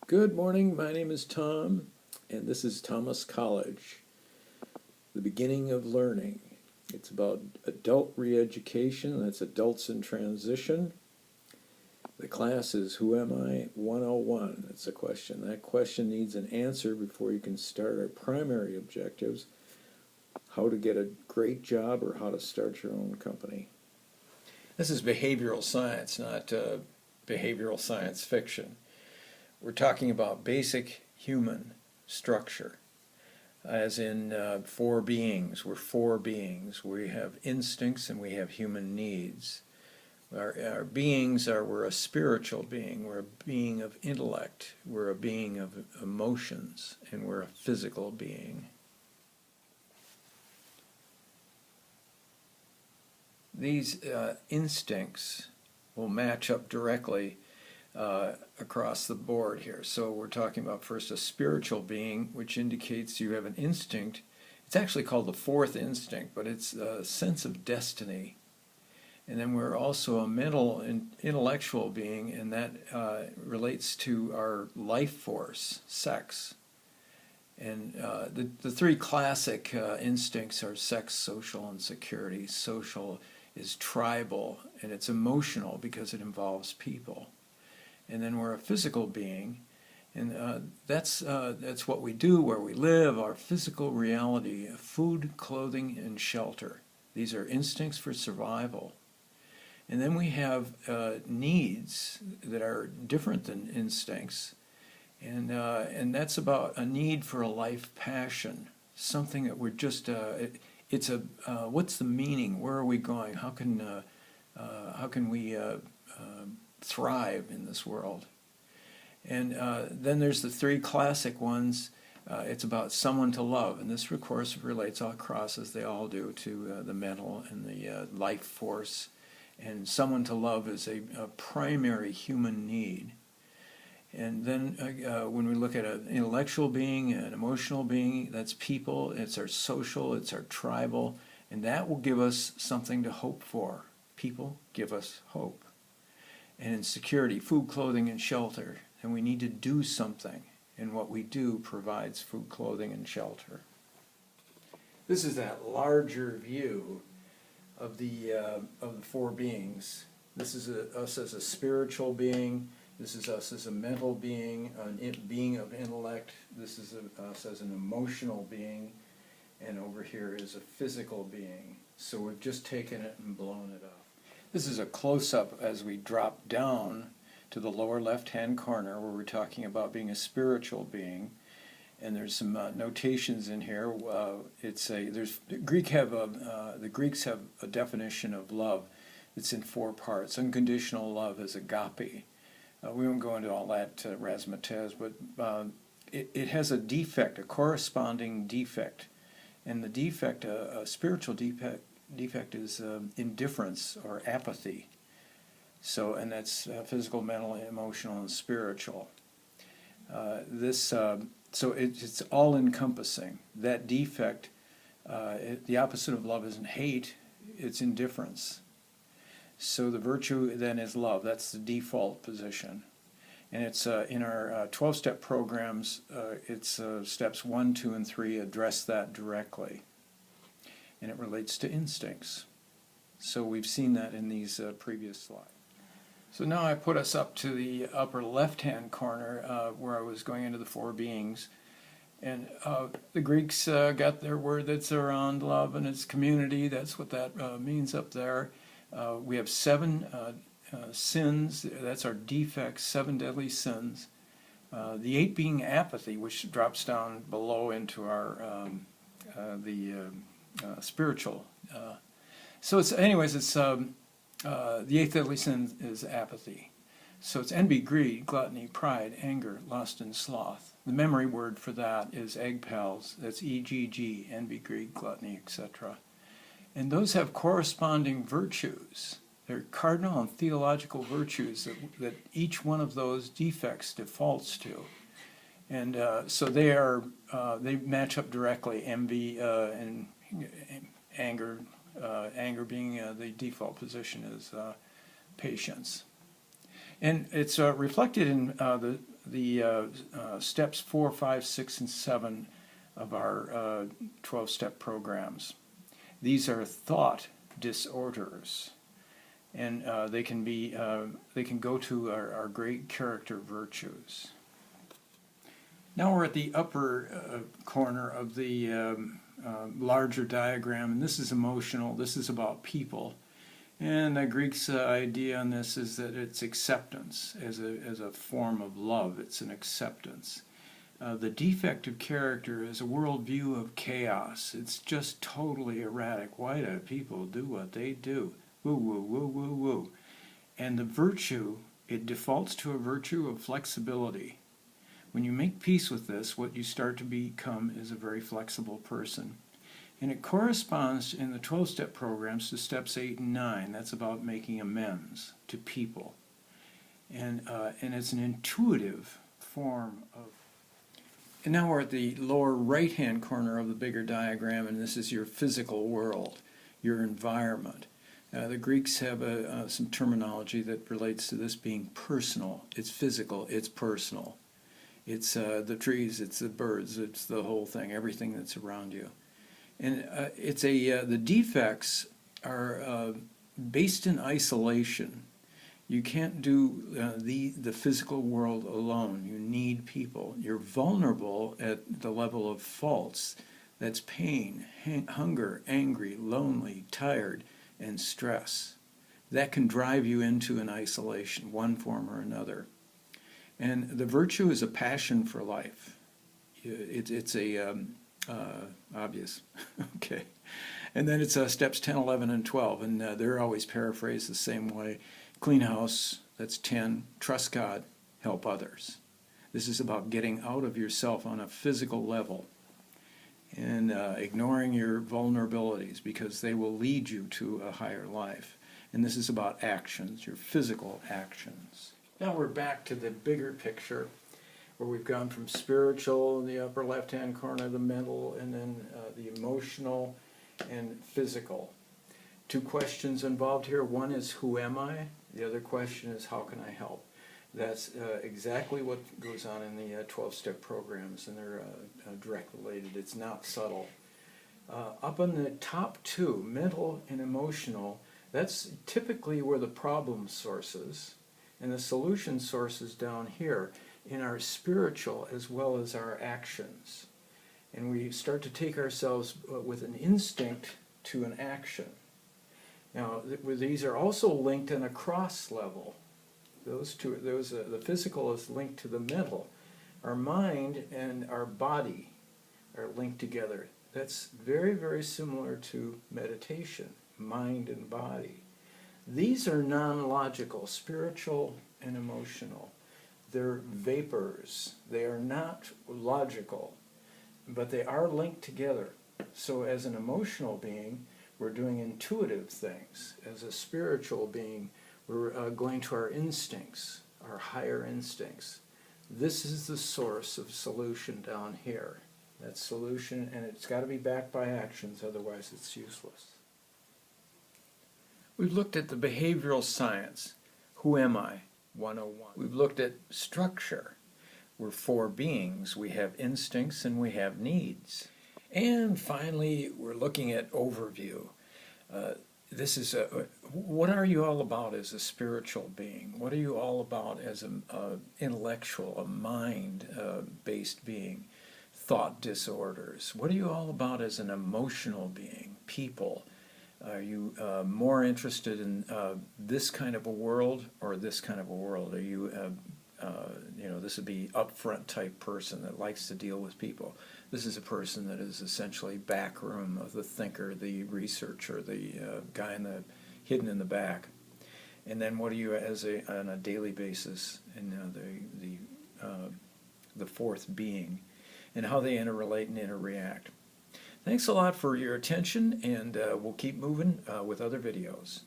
Good morning, my name is Tom, and this is Thomas College, the beginning of learning. It's about adult re-education, that's adults in transition. The class is Who Am I 101? That's a question. That question needs an answer before you can start our primary objectives, how to get a great job or how to start your own company. This is behavioral science, not behavioral science fiction. We're talking about basic human structure, as in four beings. We're four beings. We have instincts and we have human needs. Our beings are, we're a spiritual being, we're a being of intellect, we're a being of emotions, and we're a physical being. These instincts will match up directly across the board here. So we're talking about first a spiritual being, which indicates you have an instinct. It's actually called the fourth instinct, but it's a sense of destiny. And then we're also a mental and intellectual being, and that relates to our life force, sex. And the three classic instincts are sex, social, and security. Social is tribal, and it's emotional because it involves people. And then we're a physical being, and that's what we do, where we live, our physical reality: food, clothing, and shelter. These are instincts for survival. And then we have needs that are different than instincts, and that's about a need for a life passion, something that we're just it's a what's the meaning? Where are we going? How can we thrive in this world? And then there's the three classic ones. It's about someone to love, and this of course relates all across, as they all do, to the mental and the life force. And someone to love is a primary human need. And then when we look at an intellectual being, an emotional being, that's people, it's our social, it's our tribal, and that will give us something to hope for. People give us hope. And in security, food, clothing, and shelter, and we need to do something, and what we do provides food, clothing, and shelter. This is that larger view of the four beings. This is us as a spiritual being. This is us as a mental being, a being of intellect. This is us as an emotional being, and over here is a physical being. So we've just taken it and blown it up. This is a close-up as we drop down to the lower left-hand corner, where we're talking about being a spiritual being. And there's some notations in here. The Greeks have a definition of love. It's in four parts. Unconditional love is agape. We won't go into all that razzmatazz, but it has a defect, a corresponding defect, and the defect, a spiritual defect, is indifference or apathy. So, and that's physical, mental, emotional, and spiritual. So it's all-encompassing. That defect, the opposite of love isn't hate, it's indifference. So the virtue then is love. That's the default position. And it's in our 12-step programs, it's steps 1, 2, and 3 address that directly. And it relates to instincts. So we've seen that in these previous slides. So now I put us up to the upper left-hand corner where I was going into the four beings. And the Greeks got their word that's around love and its community. That's what that means up there. We have 7 sins. That's our defects, 7 deadly sins. The 8 being apathy, which drops down below into our spiritual. So it's, anyways, it's the 8th deadly sin is apathy. So it's envy, greed, gluttony, pride, anger, lust, and sloth. The memory word for that is egg pals. That's EGG, envy, greed, gluttony, etc. And those have corresponding virtues. They're cardinal and theological virtues that each one of those defects defaults to. And so they match up directly, envy and anger. Anger being the default position is patience. And it's reflected in the steps 4, 5, 6, and 7 of our 12-step programs. These are thought disorders, and they can go to our great character virtues. Now we're at the upper corner of the larger diagram, and this is emotional. This is about people. And the Greeks' idea on this is that it's acceptance as a form of love. It's an acceptance. The defective character is a worldview of chaos. It's just totally erratic. Why do people do what they do? Woo, woo, woo, woo, woo. And the virtue, it defaults to a virtue of flexibility. When you make peace with this, what you start to become is a very flexible person. And it corresponds in the 12-step programs to steps 8 and 9. That's about making amends to people. And it's an intuitive form of... And now we're at the lower right-hand corner of the bigger diagram, and this is your physical world, your environment. The Greeks have some terminology that relates to this being personal. It's physical, it's personal. It's the trees, it's the birds, it's the whole thing, everything that's around you. And the defects are based in isolation. You can't do the physical world alone. You need people. You're vulnerable at the level of faults. That's pain, hunger, angry, lonely, tired, and stress. That can drive you into an isolation, one form or another. And the virtue is a passion for life. It's obvious. Okay. And then it's steps 10, 11, and 12, and they're always paraphrased the same way. Clean house, that's 10. Trust God, help others. This is about getting out of yourself on a physical level and ignoring your vulnerabilities, because they will lead you to a higher life. And this is about actions, your physical actions. Now we're back to the bigger picture, where we've gone from spiritual in the upper left-hand corner, the mental, and then the emotional and physical. Two questions involved here. One is, who am I? The other question is, how can I help? That's exactly what goes on in the 12-step programs, and they're direct related. It's not subtle. Up on the top two, mental and emotional, that's typically where the problem source is, and the solution source is down here in our spiritual as well as our actions. And we start to take ourselves with an instinct to an action. Now, these are also linked on a cross level. The physical is linked to the mental. Our mind and our body are linked together. That's very, very similar to meditation, mind and body. These are non-logical, spiritual and emotional. They're vapors. They are not logical, but they are linked together. So as an emotional being, we're doing intuitive things. As a spiritual being, we're going to our instincts, our higher instincts. This is the source of solution down here. That solution, and it's got to be backed by actions, otherwise it's useless. We've looked at the behavioral science. Who am I? 101. We've looked at structure. We're four beings. We have instincts and we have needs. And finally, we're looking at overview. This is what are you all about as a spiritual being? What are you all about as an intellectual, a mind-based being? Thought disorders. What are you all about as an emotional being? People. Are you more interested in this kind of a world or this kind of a world? Are you, this would be upfront type person that likes to deal with people. This is a person that is essentially backroom of the thinker, the researcher, the guy hidden in the back. And then what are you on a daily basis in the fourth being, and how they interrelate and interact. Thanks a lot for your attention, and we'll keep moving with other videos.